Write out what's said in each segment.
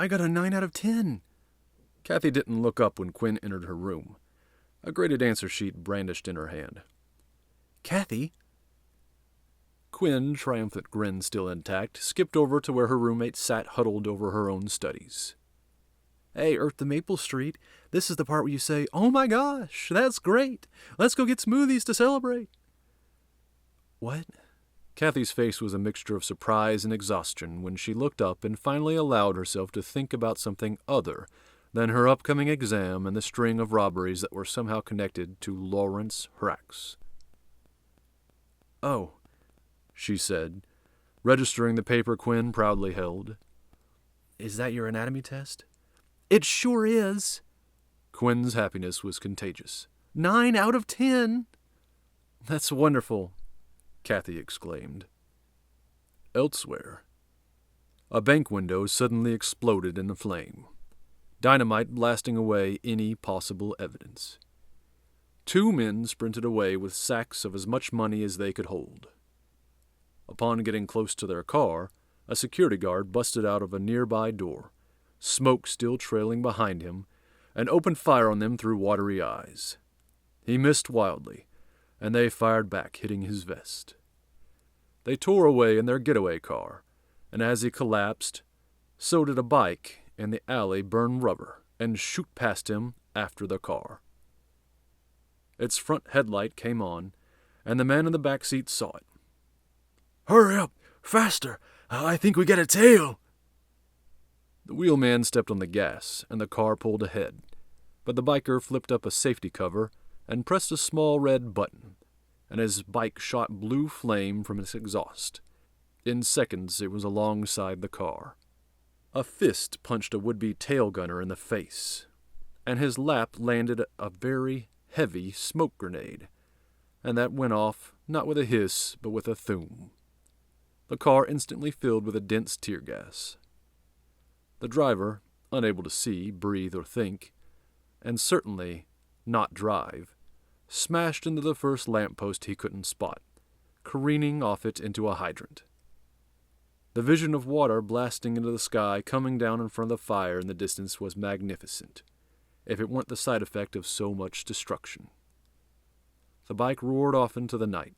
I got a 9 out of 10. Kathy didn't look up when Quinn entered her room, a graded answer sheet brandished in her hand. Kathy? Quinn, triumphant grin still intact, skipped over to where her roommate sat huddled over her own studies. Hey, Earth to Maple Street, this is the part where you say, "Oh my gosh, that's great. Let's go get smoothies to celebrate." What? Kathy's face was a mixture of surprise and exhaustion when she looked up and finally allowed herself to think about something other than her upcoming exam and the string of robberies that were somehow connected to Lawrence Hrax. Oh, she said, registering the paper Quinn proudly held. Is that your anatomy test? It sure is. Quinn's happiness was contagious. 9 out of 10. That's wonderful, Kathy exclaimed. Elsewhere, a bank window suddenly exploded in a flame, dynamite blasting away any possible evidence. 2 men sprinted away with sacks of as much money as they could hold. Upon getting close to their car, a security guard busted out of a nearby door, smoke still trailing behind him, and opened fire on them through watery eyes. He missed wildly, and they fired back, hitting his vest. They tore away in their getaway car, and as he collapsed, so did a bike in the alley burn rubber and shoot past him after the car. Its front headlight came on, and the man in the back seat saw it. Hurry up! Faster! I think we get a tail! The wheelman stepped on the gas, and the car pulled ahead, but the biker flipped up a safety cover and pressed a small red button, and his bike shot blue flame from its exhaust. In seconds it was alongside the car. A fist punched a would-be tail gunner in the face, and his lap landed a very heavy smoke grenade, and that went off not with a hiss but with a thoom. The car instantly filled with a dense tear gas. The driver, unable to see, breathe, or think, and certainly not drive, smashed into the first lamppost he couldn't spot, careening off it into a hydrant. The vision of water blasting into the sky coming down in front of the fire in the distance was magnificent, if it weren't the side effect of so much destruction. The bike roared off into the night.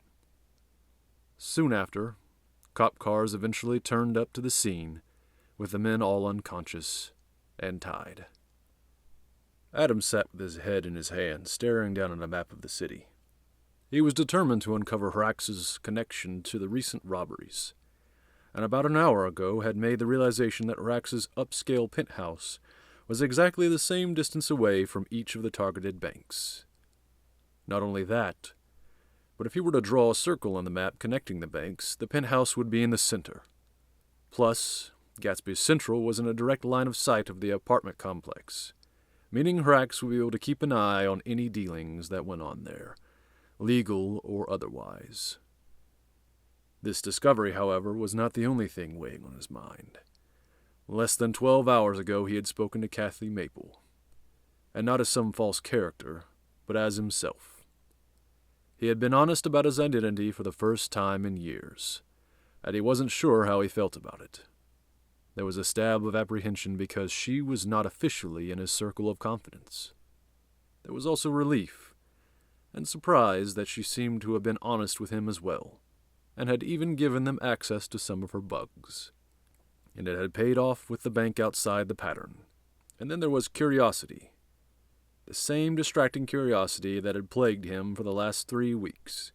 Soon after, cop cars eventually turned up to the scene, with the men all unconscious and tied. Adam sat with his head in his hand, staring down at a map of the city. He was determined to uncover Hrax's connection to the recent robberies, and about an hour ago had made the realization that Hrax's upscale penthouse was exactly the same distance away from each of the targeted banks. Not only that, but if he were to draw a circle on the map connecting the banks, the penthouse would be in the center. Plus, Gatsby's Central was in a direct line of sight of the apartment complex, meaning Hrax would be able to keep an eye on any dealings that went on there, legal or otherwise. This discovery, however, was not the only thing weighing on his mind. Less than 12 hours ago he had spoken to Kathy Maple, and not as some false character, but as himself. He had been honest about his identity for the first time in years, and he wasn't sure how he felt about it. There was a stab of apprehension because she was not officially in his circle of confidence. There was also relief, and surprise that she seemed to have been honest with him as well, and had even given them access to some of her bugs. And it had paid off with the bank outside the pattern. And then there was curiosity. The same distracting curiosity that had plagued him for the last 3 weeks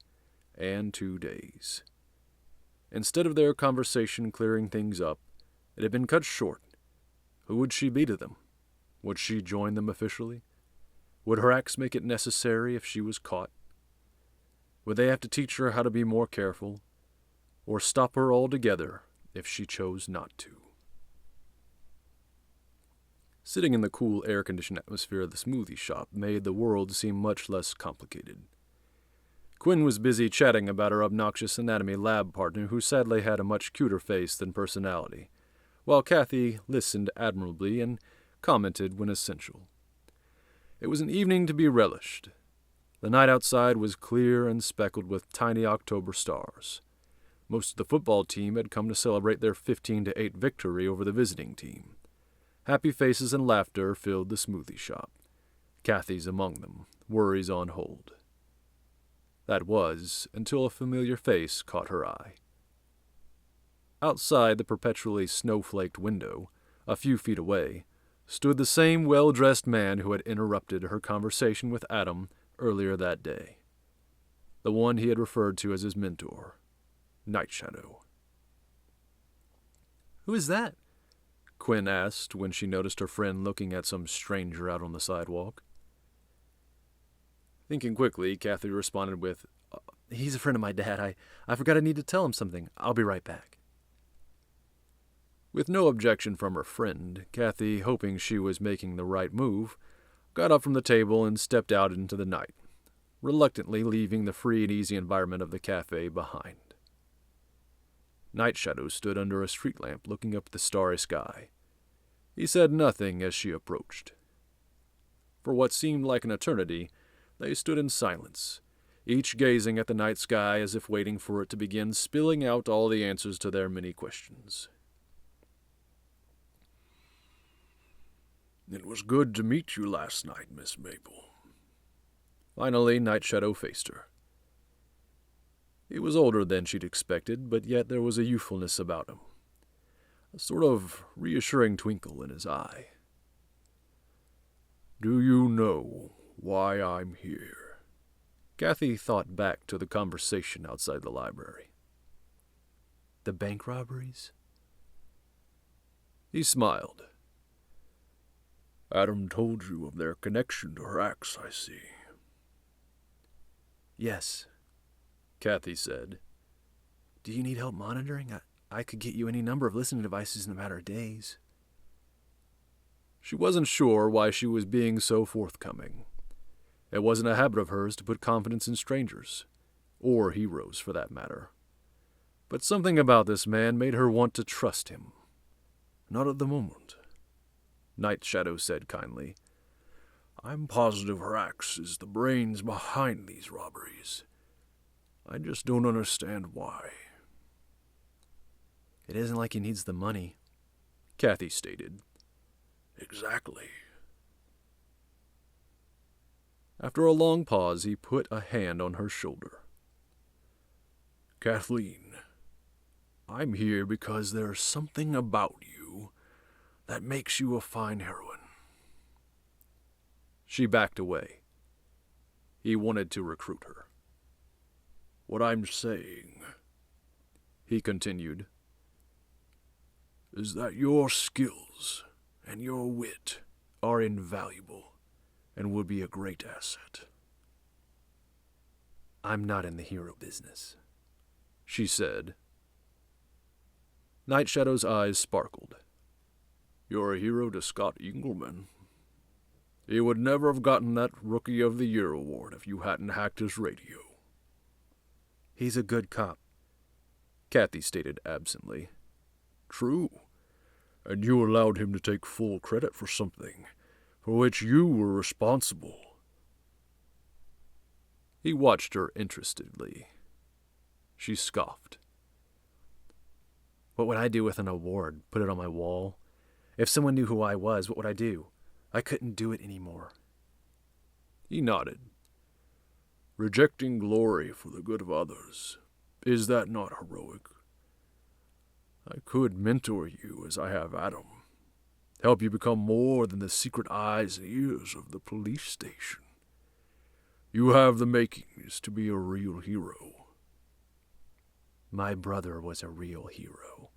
and 2 days. Instead of their conversation clearing things up, it had been cut short. Who would she be to them? Would she join them officially? Would Hrax make it necessary if she was caught? Would they have to teach her how to be more careful, or stop her altogether if she chose not to? Sitting in the cool air-conditioned atmosphere of the smoothie shop made the world seem much less complicated. Quinn was busy chatting about her obnoxious anatomy lab partner who sadly had a much cuter face than personality, while Kathy listened admirably and commented when essential. It was an evening to be relished. The night outside was clear and speckled with tiny October stars. Most of the football team had come to celebrate their 15-8 victory over the visiting team, Happy faces and laughter filled the smoothie shop. Kathy's among them, worries on hold. That was until a familiar face caught her eye. Outside the perpetually snowflaked window, a few feet away, stood the same well-dressed man who had interrupted her conversation with Adam earlier that day. The one he had referred to as his mentor, Night Shadow. "Who is that?" Quinn asked when she noticed her friend looking at some stranger out on the sidewalk. Thinking quickly, Kathy responded with, "He's a friend of my dad. I forgot I need to tell him something. I'll be right back." With no objection from her friend, Kathy, hoping she was making the right move, got up from the table and stepped out into the night, reluctantly leaving the free and easy environment of the cafe behind. Night Shadow stood under a street lamp looking up at the starry sky. He said nothing as she approached. For what seemed like an eternity, they stood in silence, each gazing at the night sky as if waiting for it to begin spilling out all the answers to their many questions. "It was good to meet you last night, Miss Mabel." Finally, Night Shadow faced her. He was older than she'd expected, but yet there was a youthfulness about him, a sort of reassuring twinkle in his eye. "Do you know why I'm here?" Kathy thought back to the conversation outside the library. "The bank robberies?" He smiled. "Adam told you of their connection to her ex, I see." "Yes," Kathy said. "Do you need help monitoring? I could get you any number of listening devices in a matter of days." She wasn't sure why she was being so forthcoming. It wasn't a habit of hers to put confidence in strangers, or heroes for that matter. But something about this man made her want to trust him. "Not at the moment," Night Shadow said kindly. "I'm positive her ex is the brains behind these robberies. I just don't understand why." "It isn't like he needs the money," Kathy stated. "Exactly." After a long pause, he put a hand on her shoulder. "Kathleen, I'm here because there's something about you that makes you a fine heroine." She backed away. He wanted to recruit her. "What I'm saying," he continued, "is that your skills and your wit are invaluable and would be a great asset." "I'm not in the hero business," she said. Night Shadow's eyes sparkled. "You're a hero to Scott Engelman. He would never have gotten that Rookie of the Year award if you hadn't hacked his radio." "He's a good cop," Kathy stated absently. "True, and you allowed him to take full credit for something for which you were responsible." He watched her interestedly. She scoffed. "What would I do with an award? Put it on my wall? If someone knew who I was, what would I do? I couldn't do it anymore." He nodded. "Rejecting glory for the good of others, is that not heroic? I could mentor you as I have Adam, help you become more than the secret eyes and ears of the police station. You have the makings to be a real hero." "My brother was a real hero,"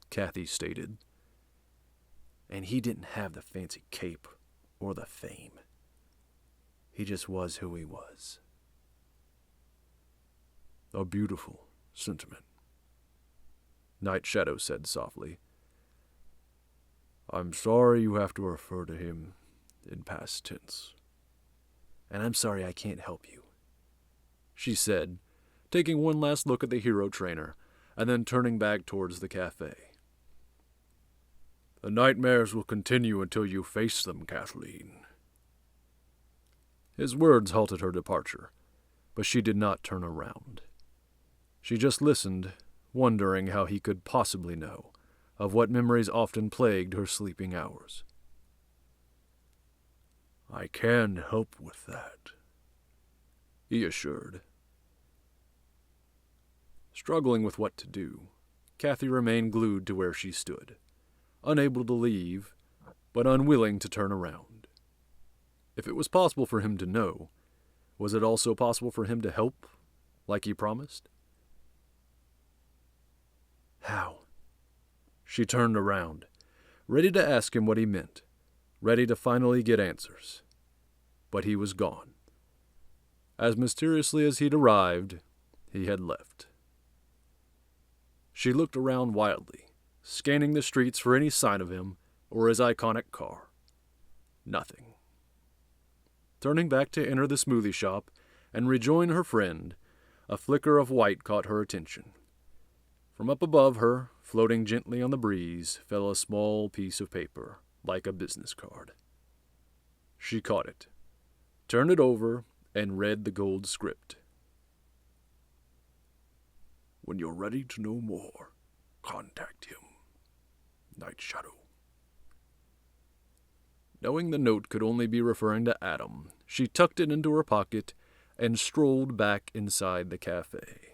Kathy stated. "And he didn't have the fancy cape or the fame. He just was who he was." "A beautiful sentiment," Night Shadow said softly. "I'm sorry you have to refer to him in past tense." "And I'm sorry I can't help you," she said, taking one last look at the hero trainer, and then turning back towards the cafe. "The nightmares will continue until you face them, Kathleen." His words halted her departure, but she did not turn around. She just listened, wondering how he could possibly know of what memories often plagued her sleeping hours. I can help with that, he assured. Struggling with what to do, Kathy remained glued to where she stood, unable to leave, but unwilling to turn around. If it was possible for him to know, was it also possible for him to help, like he promised? How? She turned around, ready to ask him what he meant, ready to finally get answers. But he was gone. As mysteriously as he'd arrived, he had left. She looked around wildly, scanning the streets for any sign of him or his iconic car. Nothing. Turning back to enter the smoothie shop and rejoin her friend, a flicker of white caught her attention. From up above her, floating gently on the breeze, fell a small piece of paper, like a business card. She caught it, turned it over, and read the gold script. When you're ready to know more, contact him. Night Shadow. Knowing the note could only be referring to Adam, she tucked it into her pocket and strolled back inside the cafe.